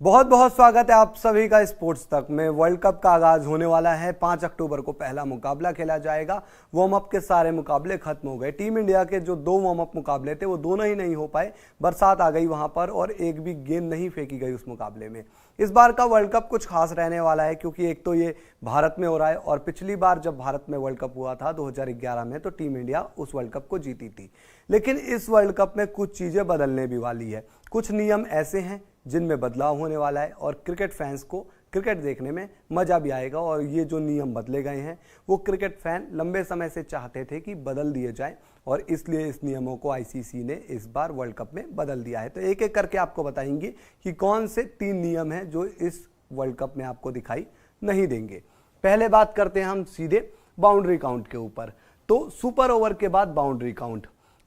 बहुत बहुत स्वागत है आप सभी का स्पोर्ट्स तक में। वर्ल्ड कप का आगाज होने वाला है। 5 अक्टूबर को पहला मुकाबला खेला जाएगा। वार्म अप के सारे मुकाबले खत्म हो गए। टीम इंडिया के जो 2 वार्म अप मुकाबले थे वो दोनों ही नहीं हो पाए। बरसात आ गई वहां पर और एक भी गेंद नहीं फेंकी गई उस मुकाबले में। इस बार का वर्ल्ड कप कुछ खास रहने वाला है क्योंकि एक तो ये भारत में हो रहा है और पिछली बार जब भारत में वर्ल्ड कप हुआ था 2011 में तो टीम इंडिया उस वर्ल्ड कप को जीती थी। लेकिन इस वर्ल्ड कप में कुछ चीजें बदलने भी वाली है। कुछ नियम ऐसे हैं जिनमें बदलाव होने वाला है और क्रिकेट फैंस को क्रिकेट देखने में मजा भी आएगा। और ये जो नियम बदले गए हैं वो क्रिकेट फैन लंबे समय से चाहते थे कि बदल दिए जाएं और इसलिए इस नियमों को आईसीसी ने इस बार वर्ल्ड कप में बदल दिया है। तो एक एक करके आपको बताएंगे कि कौन से 3 नियम हैं जो इस वर्ल्ड कप में आपको दिखाई नहीं देंगे। पहले बात करते हैं हम सीधे बाउंड्री काउंट के ऊपर। तो सुपर ओवर के बाद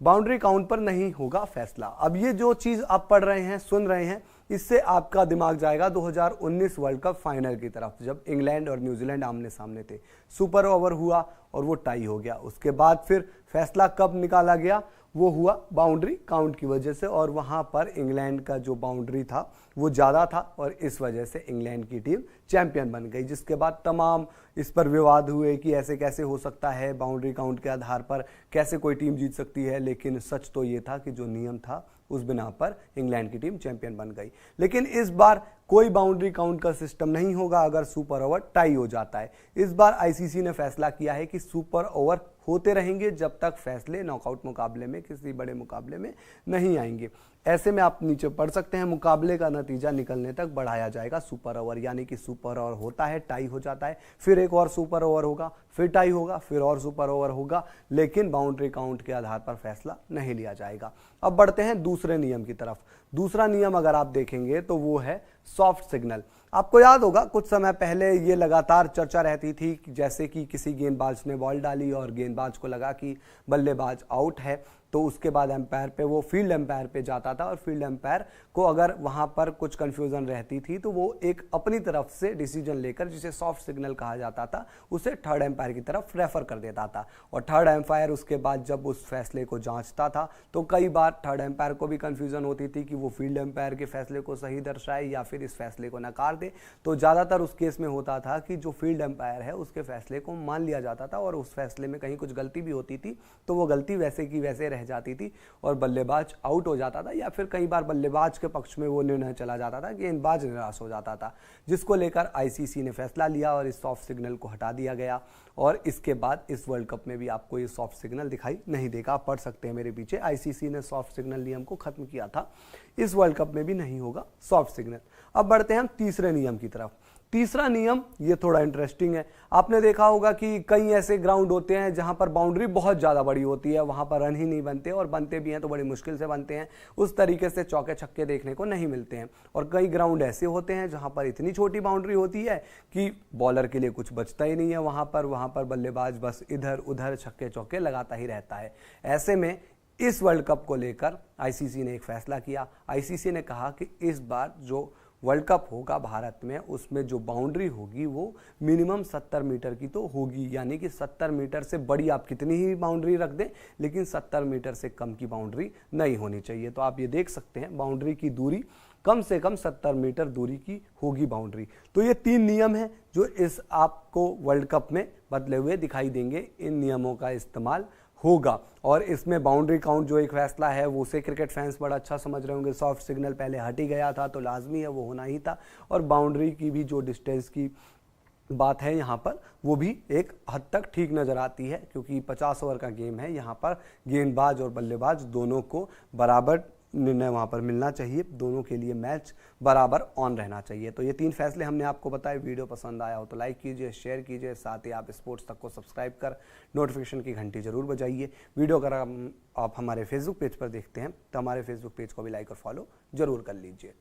बाउंड्री काउंट पर नहीं होगा फैसला। अब ये जो चीज आप पढ़ रहे हैं, सुन रहे हैं, इससे आपका दिमाग जाएगा 2019 वर्ल्ड कप फाइनल की तरफ, जब इंग्लैंड और न्यूजीलैंड आमने सामने थे। सुपर ओवर हुआ और वो टाई हो गया। उसके बाद फिर फैसला कब निकाला गया? वो हुआ बाउंड्री काउंट की वजह से और वहां पर इंग्लैंड का जो बाउंड्री था वो ज़्यादा था और इस वजह से इंग्लैंड की टीम चैंपियन बन गई। जिसके बाद तमाम इस पर विवाद हुए कि ऐसे कैसे हो सकता है, बाउंड्री काउंट के आधार पर कैसे कोई टीम जीत सकती है। लेकिन सच तो ये था कि जो नियम था उस बिना पर इंग्लैंड की टीम चैंपियन बन गई। लेकिन इस बार कोई बाउंड्री काउंट का सिस्टम नहीं होगा अगर सुपर ओवर टाई हो जाता है। इस बार आईसीसी ने फैसला किया है कि सुपर ओवर होते रहेंगे जब तक फैसले नॉकआउट मुकाबले में, किसी बड़े मुकाबले में नहीं आएंगे। ऐसे में आप नीचे पढ़ सकते हैं, मुकाबले का नतीजा निकलने तक बढ़ाया जाएगा सुपर ओवर। यानी कि सुपर ओवर होता है, टाई हो जाता है, फिर एक और सुपर ओवर होगा, फिर टाई होगा, फिर और सुपर ओवर होगा, लेकिन बाउंड्री काउंट के आधार पर फैसला नहीं लिया जाएगा। अब बढ़ते हैं दूसरे नियम की तरफ। दूसरा नियम अगर आप देखेंगे तो वो है सॉफ्ट सिग्नल। आपको याद होगा कुछ समय पहले ये लगातार चर्चा रहती थी जैसे कि किसी गेंदबाज ने बॉल डाली और गेंदबाज को लगा कि बल्लेबाज आउट है, तो उसके बाद एम्पायर पे, वो फील्ड एम्पायर पे जाता था और फील्ड एम्पायर को अगर वहां पर कुछ कंफ्यूजन रहती थी तो वो एक अपनी तरफ से डिसीजन लेकर, जिसे सॉफ्ट सिग्नल कहा जाता था, उसे थर्ड एम्पायर की तरफ रेफर कर देता था। और थर्ड एम्पायर उसके बाद जब उस फैसले को जांचता था तो कई बार थर्ड एम्पायर को भी कंफ्यूजन होती थी कि वो फील्ड एम्पायर के फैसले को सही दर्शाए या फिर इस फैसले को नकार दे। तो ज़्यादातर उस केस में होता था कि जो फील्ड एम्पायर है उसके फैसले को मान लिया जाता था और उस फैसले में कहीं कुछ गलती भी होती थी तो वो गलती वैसे की वैसे रह जाती थी और बल्लेबाज आउट हो जाता था, या फिर कई बार बल्लेबाज के पक्ष में वो निर्णय चला जाता था, गेंदबाज निराश हो जाता था। जिसको लेकर आईसीसी ने फैसला लिया और इस सॉफ्ट सिग्नल को हटा दिया गया और इसके बाद इस वर्ल्ड कप में भी आपको ये सॉफ्ट सिग्नल दिखाई नहीं देगा। आप पढ़ सकते हैं मेरे पीछे, आईसीसी ने सॉफ्ट सिग्नल नियम को खत्म किया था। इस वर्ल्ड कप में भी नहीं होगा सॉफ्ट सिग्नल। अब बढ़ते हैं हम तीसरे नियम की तरफ। तीसरा नियम ये थोड़ा इंटरेस्टिंग है। आपने देखा होगा कि कई ऐसे ग्राउंड होते हैं जहां पर बाउंड्री बहुत ज़्यादा बड़ी होती है, वहां पर रन ही नहीं बनते और बनते भी हैं तो बड़ी मुश्किल से बनते हैं। उस तरीके से चौके छक्के देखने को नहीं मिलते हैं। और कई ग्राउंड ऐसे होते हैं जहां पर इतनी छोटी बाउंड्री होती है कि बॉलर के लिए कुछ बचता ही नहीं है। वहां पर बल्लेबाज बस इधर उधर छक्के चौके लगाता ही रहता है। ऐसे में इस वर्ल्ड कप को लेकर आईसीसी ने एक फैसला किया। आईसीसी ने कहा कि इस बार जो वर्ल्ड कप होगा भारत में, उसमें जो बाउंड्री होगी वो मिनिमम 70 मीटर की तो होगी। यानी कि 70 मीटर से बड़ी आप कितनी ही बाउंड्री रख दें, लेकिन 70 मीटर से कम की बाउंड्री नहीं होनी चाहिए। तो आप ये देख सकते हैं बाउंड्री की दूरी कम से कम 70 मीटर दूरी की होगी बाउंड्री। तो ये 3 नियम हैं जो इस आपको वर्ल्ड कप में बदले हुए दिखाई देंगे। इन नियमों का इस्तेमाल होगा और इसमें बाउंड्री काउंट जो एक फैसला है वो उसे क्रिकेट फैंस बड़ा अच्छा समझ रहे होंगे। सॉफ्ट सिग्नल पहले हट ही गया था तो लाजमी है वो होना ही था। और बाउंड्री की भी जो डिस्टेंस की बात है यहाँ पर वो भी एक हद तक ठीक नज़र आती है क्योंकि 50 ओवर का गेम है। यहाँ पर गेंदबाज और बल्लेबाज दोनों को बराबर निर्णय वहाँ पर मिलना चाहिए, दोनों के लिए मैच बराबर ऑन रहना चाहिए। तो ये 3 फैसले हमने आपको बताए। वीडियो पसंद आया हो तो लाइक कीजिए, शेयर कीजिए, साथ ही आप स्पोर्ट्स तक को सब्सक्राइब कर नोटिफिकेशन की घंटी जरूर बजाइए। वीडियो अगर आप हमारे फेसबुक पेज पर देखते हैं तो हमारे फेसबुक पेज को भी लाइक और फॉलो जरूर कर लीजिए।